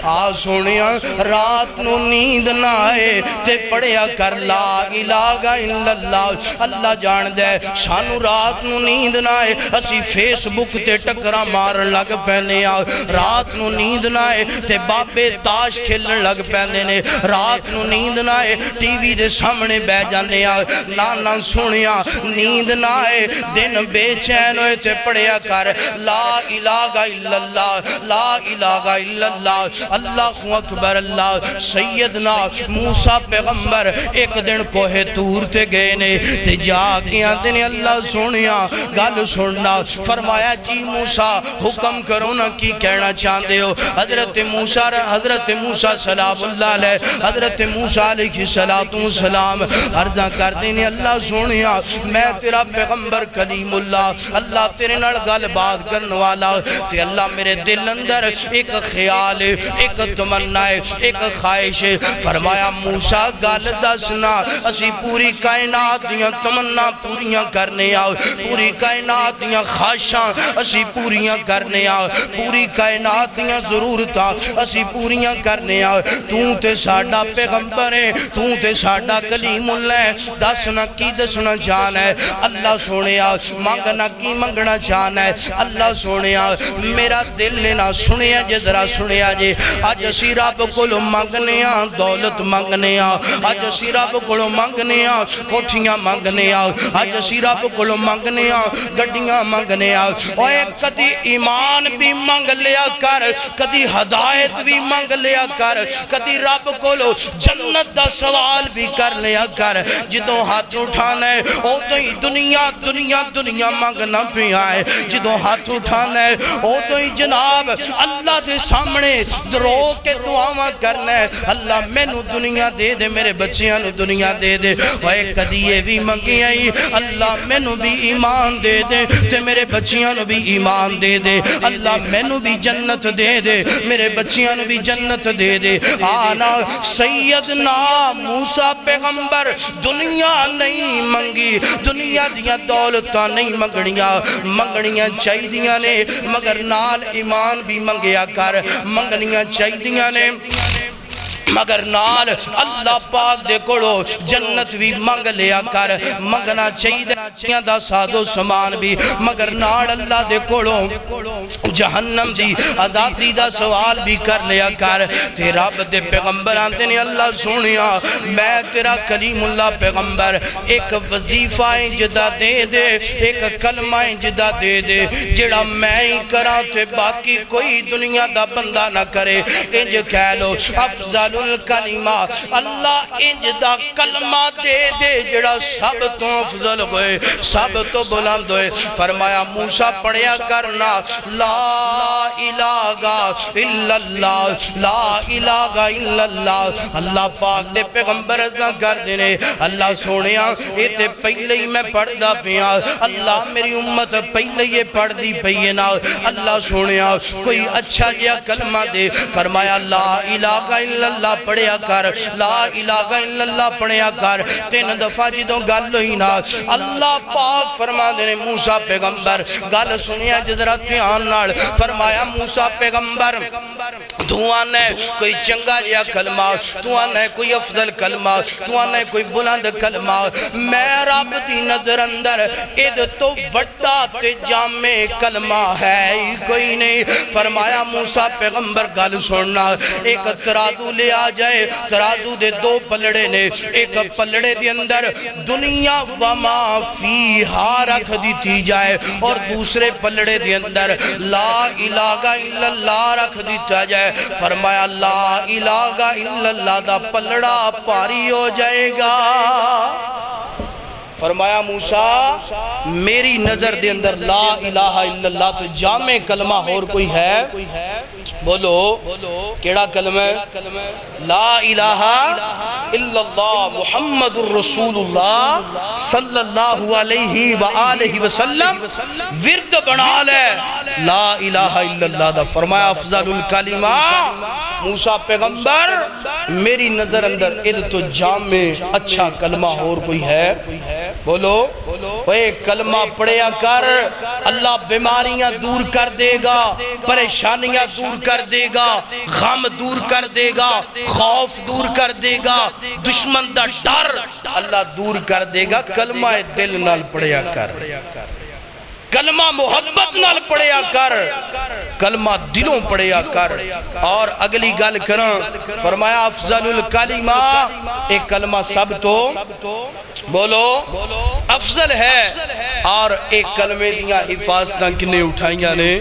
آ سونیا رات نو نیند نہ آئے تے پڑھیا کر لا الہ الا اللہ، اللہ جان دے سانو رات نو نیند نہ آئے اسی فیس بک تے ٹکرا مارن لگ پہنے آ، رات نو نیند نہ آئے تے بابے تاش کھیلن لگ پہنے نے، رات نو نیند نہ آئے ٹی وی دے سامنے بے جانے آ، نانا سنیا نیند نہ آئے دن بے چین ہوئے تے پڑھیا کر لا الہ الا اللہ، لا الہ الا اللہ، اللہ اکبر اللہ۔ سیدنا موسیٰ پیغمبر ایک دن کوہ تور تے گئے نے تے جا کے آتے نے اللہ سنیا گل سننا، فرمایا جی موسیٰ حکم کرو نا کی کہنا چاہتے ہو؟ حضرت موسیٰ سلام اللہ علیہ، حضرت موسیٰ علیہ السلام عرضہ کر دینے اللہ سنیا میں تیرا پیغمبر کلیم اللہ، اللہ تیرے نال گل بات کرنے والا، تے اللہ میرے دل اندر ایک خیال ہے، ایک تمنا ہے، ایک خواہش ہے، فرمایا موسیٰ گل دسنا اسی پوری کائنات دیاں تمنا پوریاں کرنے آؤ، پوری کائنات دیاں خواہشاں اسی پوریاں کرنے آؤ، پوری کائنات دیاں ضرورتاں اسی پوریاں کرنے آؤ، تو تے ساڈا پیغمبر ہے، تو تے ساڈا کلیم اللہ ہے، دسنا کی دسنا چاہنا ہے؟ اللہ سونے آؤ مانگنا کی منگنا چاہنا ہے؟ اللہ سونے آؤ میرا دل لینا سنیا جے ذرا سنیا جے، آج اسی رب کولو مانگنے آ دولت مانگنے آ، آج اسی رب کولو مانگنے آ کوٹھیاں مانگنے آ، آج اسی رب کولو مانگنے آ گڈیاں مانگنے آ، اور ایک کدی ایمان بھی مانگ لیا کر، کدی ہدایت بھی مانگ لیا کر، کدی رب کولو جنت دا سوال بھی کر لیا کر، جدوں ہاتھ اٹھانا ہے او تو ہی دنیا دنیا دنیا مانگنا پہ آئے، جدوں ہاتھ اٹھانا ہے او تو ہی جناب اللہ دے سامنے درو کے دعاواں کرنا ہے، اللہ میں نو دنیا دے دے، میرے بچیاں نو دنیا دے دے، اور ایک ہدیے بھی منگیاں اللہ مینوں بھی ایمان دے دے تے میرے بچیاں نو بھی ایمان دے دے اللہ مینوں بھی جنت دے دے میرے بچیاں نو بھی جنت دے دے آنا سیدنا موسیٰ پیغمبر دنیا نہیں منگی دنیا دیاں دولتاں نہیں منگنیاں چاہیدیاں نے مگر نال ایمان بھی منگیا کر منگنیاں چاہیدیاں نے مگر نال اللہ پاک دے کڑو جنت بھی منگ لیا کر منگنا چاہیے دا سادو سامان بھی مگر نال اللہ دے کڑو جہنم دی آزادی دا سوال بھی کر لیا کر تے رب دے پیغمبر آتے نے اللہ سنیا میں تیرا کلیم اللہ پیغمبر ایک وظیفہ جدا دے دے ایک کلمہ جدا دے دے جڑا میں ہی کرا تے باقی کوئی دنیا دا بندہ نہ کرے انج کہہ لو افضل الکلمہ اللہ انج دا کلمہ دے دے جڑا سب تو افضل ہوئے سب تو بلند ہوئے فرمایا موسیٰ پڑھیا کرنا لا الہ الا اللہ لا الہ الا اللہ اللہ پاک دے پیغمبر ازاں کر دینے اللہ سونیا یہ تے پہلے ہی میں پڑھ دا پیا اللہ میری امت پہلے ہی پڑھ دی پینا اللہ سونیا کوئی اچھا جیا کلمہ دے فرمایا لا الہ الا اللہ پڑھیا کر لا الہ الا اللہ پڑھیا کر 3 دفعہ جدوں گل ہوئی نا اللہ پاک فرما دینے موسیٰ پیغمبر گل سنیا جدرہ دھیان نال فرمایا موسیٰ پیغمبر تو آنا ہے کوئی چنگا لیا کلمہ تو آنا ہے کوئی افضل کلمہ تو آنا ہے کوئی بلند کلمہ میں رب دی نظر اندر اد تو وڈا تے جامع کلمہ ہے کوئی نہیں فرمایا موسیٰ پیغمبر گل سننا ایک ترازو لے آ جائے ترازو دے 2 پلڑے نے ایک پلڑے دے اندر دنیا وما فیہا رکھ دیتی جائے اور دوسرے پلڑے دے اندر لا الہ الا اللہ رکھ دیتا جائے فرمایا لا الہ الا اللہ دا پلڑا پاری ہو جائے گا فرمایا موسیٰ میری نظر دے اندر لا الہ الا اللہ تو جامع کلمہ اور کوئی ہے بولو کیڑا کلمہ ہے لا الہ الا اللہ محمد الرسول اللہ صلی اللہ علیہ وآلہ وسلم ورد بنا لے لا الہ الا اللہ دا فرمایا افضل الکلمہ موسیٰ پیغمبر میری نظر اندر اد تو جامع اچھا کلمہ اور کوئی ہے بولو اے کلمہ پڑھیا کر اللہ بیماریاں دور کر دے گا پریشانیاں دور کر دے گا غم دور کر دے گا خوف دور کر دے گا دشمن دا ڈر اللہ دور کر دے گا کلمہ دل نال پڑھیا کر کلمہ محبت نال پڑھیا کر کلمہ دلوں پڑھیا کر اور اگلی گل کریں فرمایا افضل الکلمہ ایک کلمہ سب تو بولو افضل ہے اور ایک کلمے دیا حفاظتاں کنے اٹھائیاں نے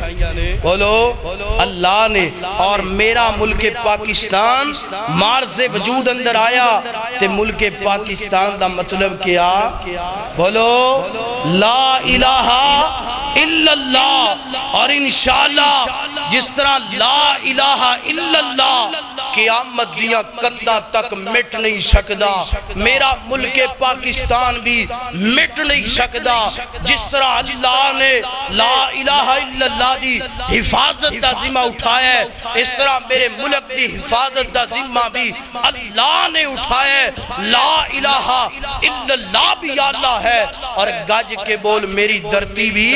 بولو اللہ نے اور میرا ملک پاکستان مارز وجود اندر آیا تے ملک پاکستان دا مطلب کیا بولو لا الہ الا اللہ اور انشاءاللہ جس طرح لا الہ الا اللہ قیامت دیا کندہ تک مٹ نہیں سکدا میرا ملک پاکستان بھی مٹ نہیں سکدا جس طرح اللہ نے لا الہ الا اللہ دی حفاظت دا ذمہ اٹھایا ہے اس طرح میرے ملک دی حفاظت دا ذمہ بھی اللہ نے اٹھایا ہے لا الہ الا اللہ بھی اللہ ہے اور گج کے بول میری دھرتی بھی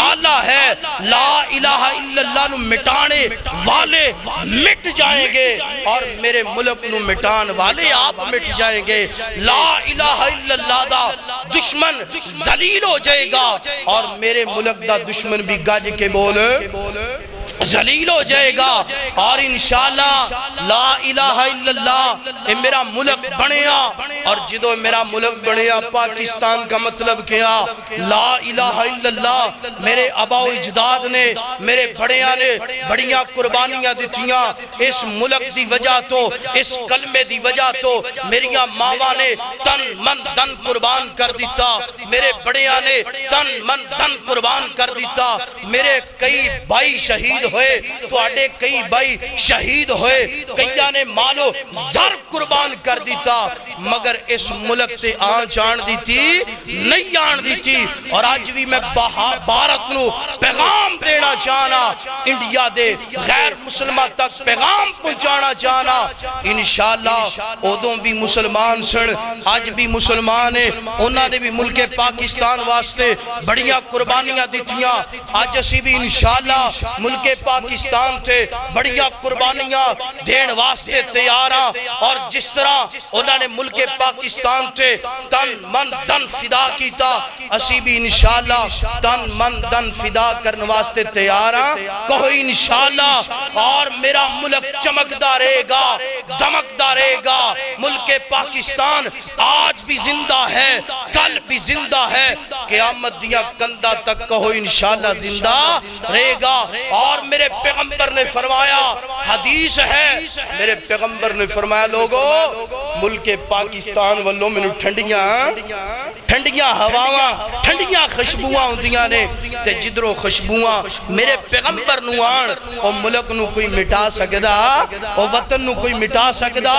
اللہ ہے لا الہ الا اللہ نو مٹانے والے مٹ جائیں گے اور میرے ملک نو مٹان والے آپ مٹ جائیں گے لا الہ الا اللہ دا دشمن ذلیل ہو جائے گا اور میرے ملک دا دشمن بھی گج کے بول ذلیل ہو جائے گا اور انشاءاللہ لا الہ الا اللہ اے میرا ملک بنیا اور جدو میرا ملک بنیا پاکستان کا مطلب کیا لا الہ الا اللہ میرے آباء و اجداد نے میرے بڑیاں نے بڑیاں قربانیاں دیتیاں اس ملک دی وجہ تو اس کلمے دی وجہ تو میریاں ماما نے تن من دن قربان کر دیتا میرے بڑیاں نے تن من دن قربان کر دیتا میرے کئی کئی بھائی شہید ہوئے، تواڈے کئی بھائی شہید ہوئے، کئیاں نے مالو زر قربان کر دیتا، مگر اس ملک تے آن جان دیتی نہیں آن دیتی۔ اور آج بھی میں بھارت نو پیغام دینا چاہنا، انڈیا دے غیر مسلمہ تک پیغام پہنچانا چاہنا، انشاءاللہ ادوں بھی مسلمان سن، آج بھی مسلمان ہیں، انہاں نے بھی ملک پاکستان واسطے بڑیاں قربانیاں دیتیاں، آج اسی بھی انشاءاللہ ملک پاکستان تے بڑیاں قربانیاں دین واسطے تیاراں، اور جس طرح انہاں نے ملک پاکستان تے تن من دن فدا کیتا، اسی بھی انشاءاللہ تن من دن فدا کرنے واسطے تیاراں، کہو انشاءاللہ، اور میرا ملک چمکدا رہے گا، دمکدا رہے گا۔ ملک پاکستان آج بھی زندہ ہے، کل بھی زندہ ہے، قیامت دیا کندہ تک کہو انشاءاللہ زندہ رہے گا۔ اور میرے پیغمبر نے فرمایا، حدیث ہے، میرے پیغمبر نے فرمایا، لوگو ملک پاکستان والوں میں ٹھنڈیاں ہواواں، ٹھنڈیاں خوشبوواں ہوندیاں نے، تے جدروں خوشبوواں میرے پیغمبر نو آن، او ملک نو کوئی مٹا سکدا، او وطن نو کوئی مٹا سکدا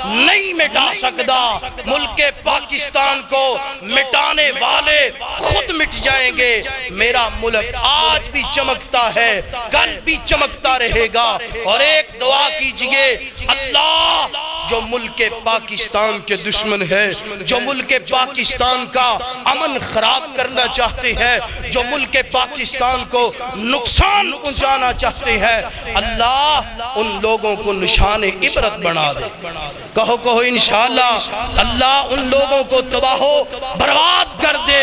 نہیں مٹا سکدا۔ ملک پاکستان کو مٹانے والے خود مٹ جائیں گے۔ میرا ملک آج بھی چمکتا ہے، کل بھی چمکتا رہے گا۔ اور ایک دعا کیجئے، اللہ جو ملک پاکستان کے دشمن ہے، جو ملک پاکستان کا امن خراب کرنا چاہتے ہیں، جو ملک پاکستان کو نقصان پہنچانا چاہتے ہیں، اللہ ان لوگوں کو نشان عبرت بنا دے۔ کہو انشاءاللہ، اللہ ان لوگوں کو تباہ و برباد کر دے۔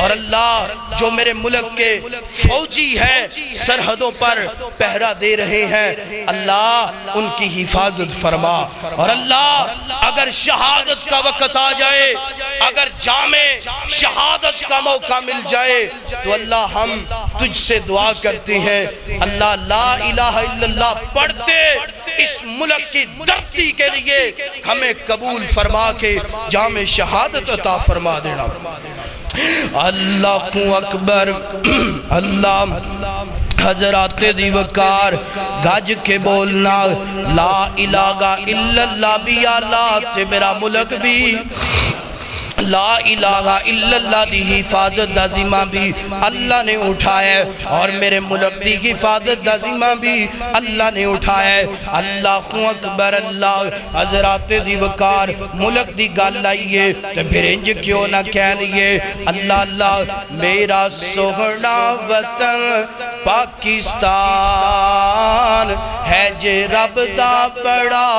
اور اللہ جو میرے ملک کے فوجی ہیں، سرحدوں پر پہرا دے رہے ہیں، اللہ ان کی حفاظت فرما۔ اور اللہ اگر شہادت کا وقت آ جائے، اگر جامع شہادت کا موقع مل جائے، تو اللہ ہم تجھ سے دعا کرتے ہیں، اللہ لا الہ الا اللہ پڑھتے اس ملک کی دھرتی کے لیے ہمیں قبول فرما کے جامع شہادت عطا فرما دینا۔ اللہ اکبر، اللہ حضرات دی وقار گاج کے بولنا، لا الہ الا اللہ بھی آلہ تے میرا ملک بھی، لا الہ الا اللہ دی حفاظت دا ذمہ بھی اللہ نے اٹھایا ہے، اور میرے ملک دی حفاظت دا ذمہ بھی اللہ نے اٹھایا ہے۔ اللہ اکبر، اللہ حضرات دی وقار ملک دی گل آئیے تے پھر انج کیوں نہ کہہ لیے، اللہ اللہ میرا سوہنا وطن پاکستان ہے جے رب دا بڑا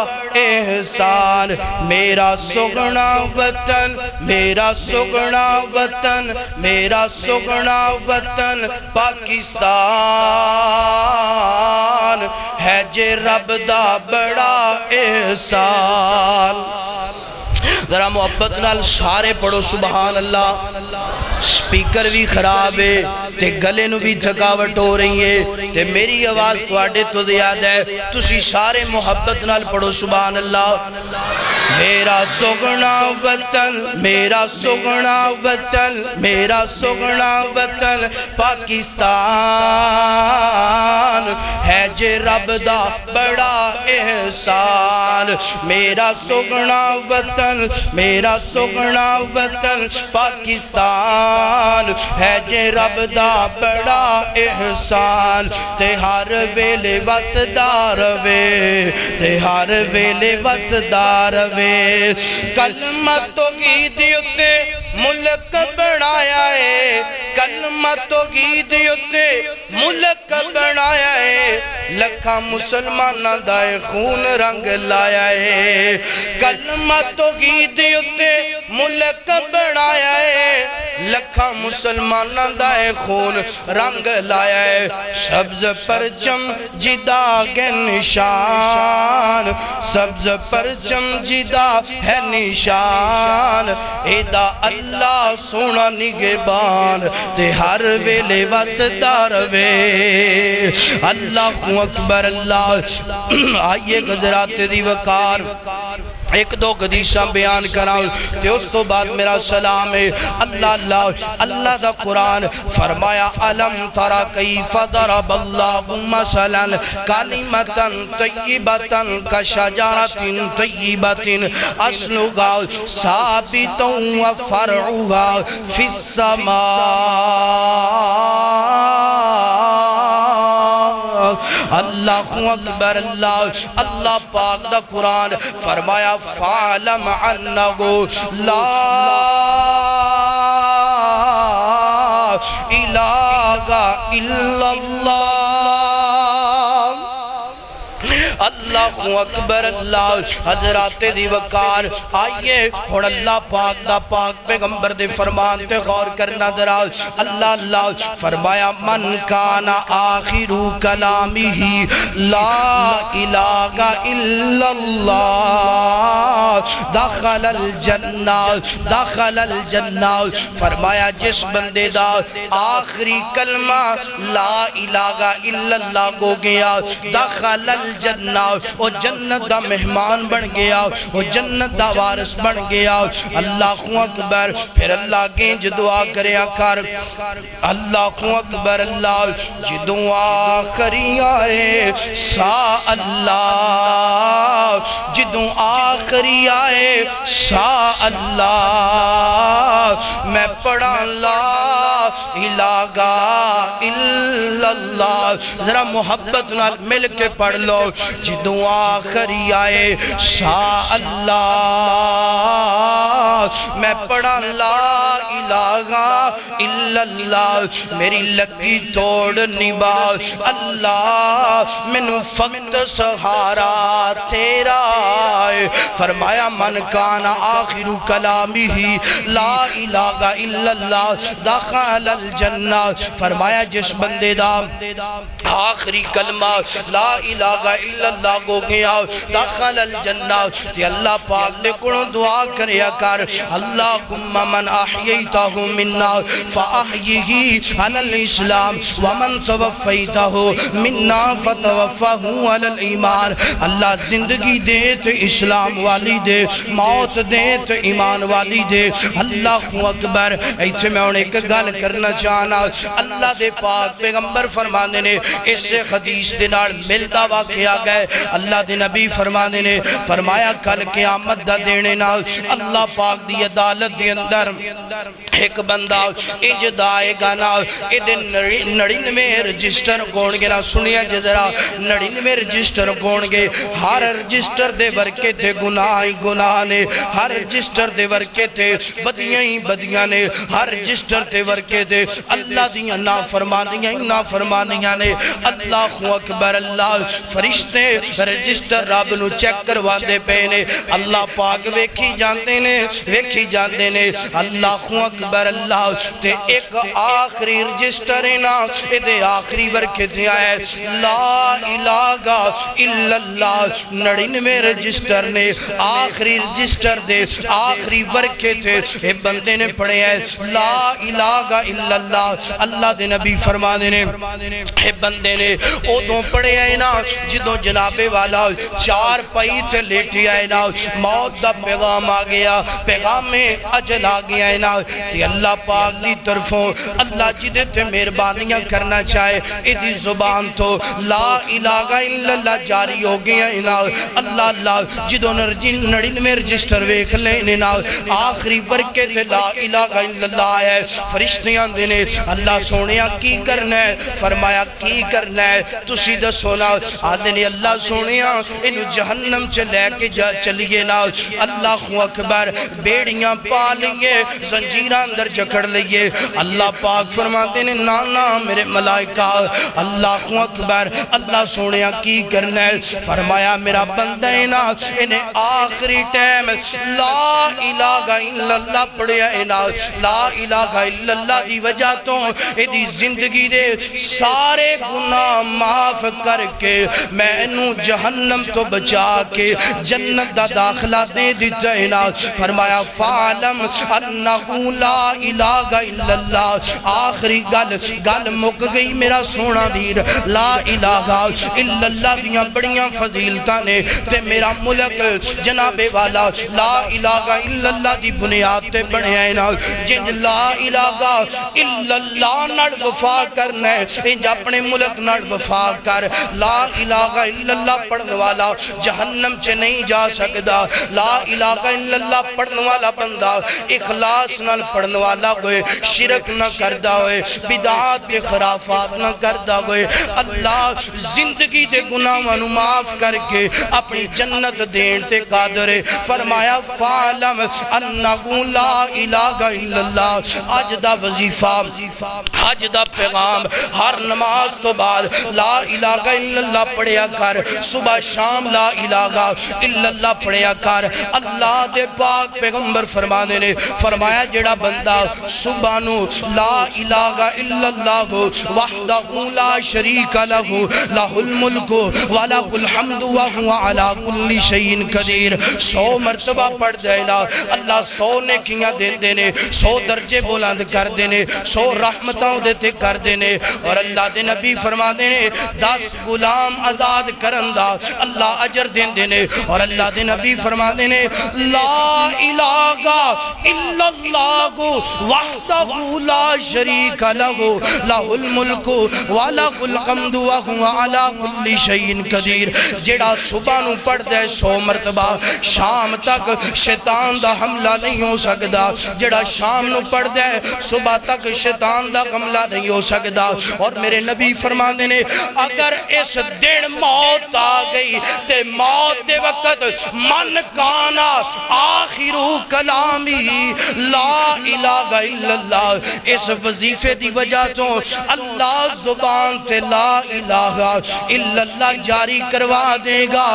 احسان، میرا سوہنا وطن، میرا سوگنا وطن، میرا سوگنا وطن پاکستان ہے جے رب دا بڑا احسان۔ ذرا محبت نال سارے پڑھو سبحان اللہ۔ سپیکر بھی خراب ہے تے گلے نو بھی تھکاوٹ ہو رہی ہے تے میری آواز تواڈے تو زیادہ ہے، تسی سارے محبت نال پڑھو سبحان اللہ۔ میرا سوگنا وطن، میرا سوگنا وطن، میرا سوگنا وطن پاکستان ہے جے رب دا بڑا احسان، میرا سوگنا وطن، میرا سوگنا وطن پاکستان ہے جے رب دا بڑا احسان، تے ہر ویلے وسدار وے، تے ہر ویلے وسدار وے، کلمہ توحید اتے ملک بنایا ہے، کلمہ توحید اتے ملک بنایا ہے، لکھاں مسلمانہ دائے خون رنگ لایا ہے، کلمہ توحید اتے ملک بنایا ہے، لکھاں مسلمانہ دائے خون رنگ لایا ہے، سبز پرچم جداغ نشان، سبز پرچم جدا ہے نشان، ایدہ اللہ سونا نگبان تے ہر ویلے وسدار وے۔ اللہ اکبر، اللہ آئیے گزرات دی وقار ایک دو حدیثاں بیان کراؤں تے اس تو بعد میرا سلام ہے۔ اللہ دا قرآن فرمایا علم ترى کیف ضرب اللہ مثلا کلمۃ طیبۃ کشجرۃ طیبۃ اصلها ثابت وفرعها فی السماء۔ اللہ اکبر۔ اللہ پاک دا قرآن فرمایا فَعْلَمْ أَنَّهُ لَا إِلَٰهَ إِلَّا اللَّهُ۔ اللہ اکبر۔ اللہ حضرات دی وقار آئیے اور اللہ پاک دا پاک پیغمبر دے فرمان تے غور کرنا دراز۔ اللہ فرمایا من کان آخر کلامہ لا الہ الا اللہ دخل الجنہ۔ فرمایا جس بندے دا آخری کلمہ لا الہ الا اللہ کو گیا دخل الجنہ، وہ جنت دا مہمان بن گیا، وہ جنت دا وارث بن گیا۔ اللہ اکبر۔ پھر اللہ گینج دعا کریا کر اللہ اکبر۔ اللہ جدوں آخری آئے سا اللہ، جدوں آخری آئے سا اللہ، میں پڑھا لا الہ الا اللہ۔ ذرا محبت نال مل کے پڑھ لو جدوں آخری آئے شاء اللہ، میں پڑھا لا الہ الا اللہ، میری لگی توڑ نباز اللہ، منو فقط سہارا تیرا ہے۔ فرمایا من کان آخر کلامہ لا الہ الا اللہ دخل الجنہ۔ فرمایا جس بندے دا آخری کلمہ لا الہ الا اللہ کو گیا دخل الجنہ، تے اللہ پاک دے کنوں دعا کریا کر اللہم من احییتہ منا فاحیہ علی الاسلام ومن توفیتہ منا فتوفہ علی الایمان۔ اللہ زندگی دے تو اسلام والی دے، موت دے تو ایمان والی دے۔ اللہ اکبر۔ ایتھے میں انہیں ایک گل کرنا چاہنا، اللہ دے پاک پیغمبر فرمانے نے اس حدیث دنار ملتا واقعہ گئے۔ اللہ دے نبی فرمانے نے فرمایا کل قیامت دا دینے نا اللہ پاک دی عدالت دے اندر ایک بندہ انج دائے گا نا ادھے 99 رجسٹر گون گے نا، سنیا جذرا 99 رجسٹر گون گے، ہر رجسٹر دے ورکے تھے گناہ نے، ہر رجسٹر دے ورکے تھے بدیاں نے، ہر رجسٹر دے ورکے تھے اللہ دیاں نافرمانیاں نے۔ اللہ اکبر۔ اللہ فرشتے رجسٹر رب نو چیک کروا دے پینے، اللہ پاک ویکھی جاندے نے۔ اللہ اکبر۔ اللہ تے ایک آخری رجسٹر ہے نا، ادھے آخری ورکے تھے آئے لا الہ الا اللہ۔ 99 رجسٹر نے آخری رجسٹر دے آخری ورکے تھے، اے بندے نے پڑھے ہیں لا الہ الا اللہ۔ اللہ دے نبی فرمانے نے اے بندے نے ادھوں پڑھے ہیں نا جدوں جناب والا چار پائی تے لیٹی آئے نا، موت دا پیغام آ گیا، پیغام اجل آ گیا ہے نا، تے اللہ پاک دی طرفوں اللہ جدے تے مہربانیاں کرنا چاہے ادھی زبان تو لا الہ الا اللہ جاری ہو گیا ہے نا۔ اللہ جدوں 99 رجسٹر ویکھ لینے نا آخری ورکے تے لا الہ الا اللہ ہے، فرشتیاں دینے اللہ سونیا کی کرنا ہے؟ فرمایا کی کرنا ہے تسی دسو نا۔ آدھے نے اللہ سونیا انہوں جہنم چلے کے چلیے نا۔ اللہ اکبر۔ بیڑیاں پا لیے، زنجیران اندر جکڑ لیے۔ اللہ پاک فرماتے نے نانا میرے ملائکہ۔ اللہ اکبر۔ اللہ سونیا کی کرنا ہے؟ فرمایا میرا بندہ ہے نا انہیں آخری ٹائم لا الہ الا اللہ پڑھیا ہے نا، لا الہ الا اللہ دی وجہ تو ایدی زندگی دے سارے گناہ معاف کر کے میں انہوں جہنم تو بچا کے جنت دا داخلہ دے دیتا ہے نا۔ فرمایا فَعْلَمْ أَنَّهُ لَا إِلَٰهَ الا اللہ آخری گل مک گئی میرا سونا ویر لا الہ الا اللہ دیاں بڑیاں فضیلتاں نے تے میرا ملک جناب والا لا الہ الا اللہ دی بنیاد تے بنیا ہے نا جن لا الہ الا اللہ نڑ وفا کرنا ہے انج اپنے ملک نڑ وفا کر لا الہ الا اللہ پڑھنے والا جہنم چ نہیں جا سکدا لا الہ الا اللہ پڑھنے والا بندہ اخلاص نال پڑھنے والا ہوئے شرک نہ کردا ہوئے بدعات کے خرافات نہ کردا ہوئے اللہ زندگی دے گناہاں نو معاف کر کے اپنی جنت دین تے قادر ہے فرمایا فعلم انہو لا الہ الا اللہ اج دا وظیفہ حج دا پیغام ہر نماز تو بعد لا الہ الا اللہ پڑھیا کر صبح شام لا الہ الا اللہ پڑھیا کر اللہ دے پاک پیغمبر فرمانے نے فرمایا جڑا بندہ صبح نو لا الہ الا اللہ وحدہ لا شریک لہ لہ الملک ولہ الحمد وہو علی کل شیء قدیر 100 مرتبہ پڑھ دینا اللہ 100 نیکیاں دین دینے 100 درجے بلند کر دینے 100 رحمتوں دیتے کر دینے اور اللہ دے نبی فرما دینے 10 غلام آزاد کرندہ اللہ اجر دین دینے اور اللہ دے نبی فرما دینے لا الہ الا اللہ وحدہ لا شریک لہ لہ الملک ولہ الحمد وہو علی کل شیء قدیر جڑا صبح نو پڑھ دے 100 مرتبہ شام تک شیطان دا حملہ نہیں ہو سکدا جڑا شام نو پڑھ دے صبح تک شیطان دا حملہ نہیں ہو سکدا اور میرے نبی فرما دینے اگر اس دن موت آ گئی تے موت دے وقت من کانا آخر کلامی لا الہ الا اللہ اس وظیفے دی وجہ تو اللہ زبان سے لا الہ الا اللہ جاری کروا دے گا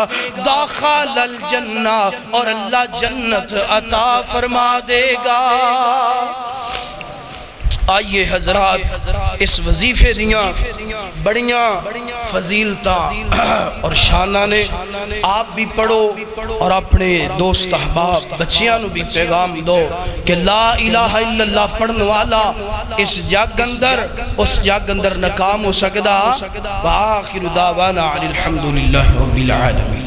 داخل الجنہ اور اللہ جنت عطا فرما دے گا آئیے حضرات اس وظیفے دیاں بڑیاں فضیلتاں اور شانہ نے آپ بھی پڑھو اور اپنے دوست احباب بچیاں نو بھی پیغام دو کہ لا الہ الا اللہ پڑھنے والا اس جگ اندر ناکام ہو سکدا وآخر دعوانا الحمدللہ رب العالمین